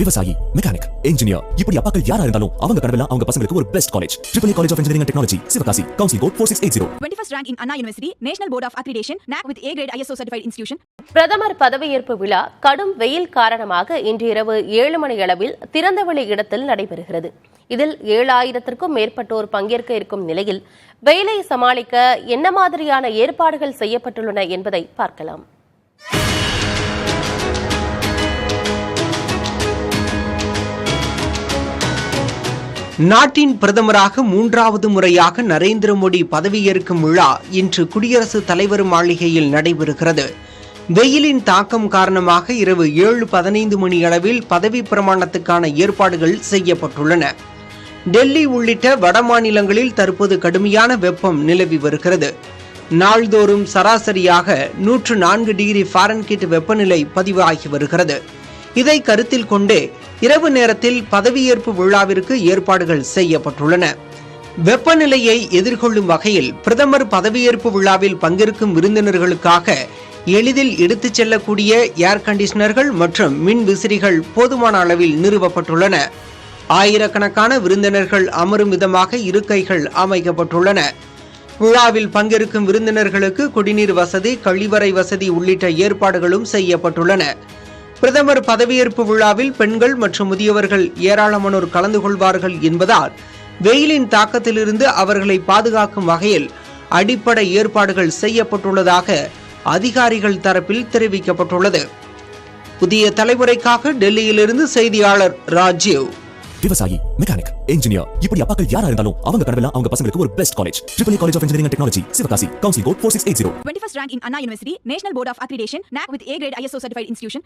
விவசாயி, mechanic, engineer, இப்படி அப்பாக்கள் யாரா இருந்தாலும் அவங்க கனவெல்லாம் அவங்க பசங்களுக்கு ஒரு best college. AAA College of Engineering and Technology, Sivakasi. Counseling code 4680. 21st rank in Anna University, National Board of Accreditation, NAC with A grade ISO certified institution. பிரதமர் பதவியேற்பு விழா கடும் வெயில் காரணமாக இன்று இரவு 7 மணி அளவில் திறந்தவெளி இடத்தில் நடைபெறுகிறது. இதில் 7000க்கும் மேற்பட்டோர் பங்கேற்க இருக்கும் நிலையில் வெயிலை சமாளிக்க என்ன மாதிரியான ஏற்பாடுகள் செய்யப்பட்டுள்ளன என்பதை பார்க்கலாம். நாட்டின் பிரதமராக 3வது முறையாக நரேந்திர மோடி பதவியேற்கும் விழா இன்று குடியரசுத் தலைவர் மாளிகையில் நடைபெறுகிறது. வெயிலின் தாக்கம் காரணமாக இரவு 7:15 மணியளவில் பதவி பிரமாணத்துக்கான ஏற்பாடுகள் செய்யப்பட்டுள்ளன. டெல்லி உள்ளிட்ட வட மாநிலங்களில் தற்போது கடுமையான வெப்பம் நிலவி வருகிறது. நாள்தோறும் சராசரியாக 104 டிகிரி ஃபாரன்ஹீட் வெப்பநிலை பதிவாகி வருகிறது. இதை கருத்தில் கொண்டு இரவு நேரத்தில் பதவியேற்பு விழாவிற்கு ஏற்பாடுகள் செய்யப்பட்டுள்ளன. வெப்பநிலையை எதிர்கொள்ளும் வகையில் பிரதமர் பதவியேற்பு விழாவில் பங்கேற்கும் விருந்தினர்களுக்காக எளிதில் எடுத்துச் செல்லக்கூடிய ஏர் கண்டிஷனர்கள் மற்றும் மின் விசிறிகள் போதுமான அளவில் நிறுவப்பட்டுள்ளன. ஆயிரக்கணக்கான விருந்தினர்கள் அமரும் விதமாக இருக்கைகள் அமைக்கப்பட்டுள்ளன. விழாவில் பங்கேற்கும் விருந்தினர்களுக்கு குடிநீர் வசதி, கழிவறை வசதி உள்ளிட்ட ஏற்பாடுகளும் செய்யப்பட்டுள்ளன. பிரதமர் பதவியேற்பு விழாவில் பெண்கள் மற்றும் முதியவர்கள் ஏராளமானோர் கலந்து கொள்வார்கள் என்பதால் வெயிலின் தாக்கத்திலிருந்து அவர்களை பாதுகாக்கும் வகையில் அடிப்படை ஏற்பாடுகள் செய்யப்பட்டுள்ளதாக அதிகாரிகள் தரப்பில் தெரிவிக்கப்பட்டுள்ளது. புதிய தலைமுறைக்காக டெல்லியிலிருந்து செய்தியாளர் ராஜீவ். விவசாயி, மெக்கானிக், இன்ஜினியர், இப்படி அப்பாக்கள் யாரா இருந்தாலும் அவங்க கனவெல்லாம் அவங்க பசங்களுக்கு ஒரு best college. AAA College of Engineering and Technology, Sivakasi. Counseling code 4680. 21st rank in Anna University, National Board of Accreditation, NAC with A grade ISO certified institution.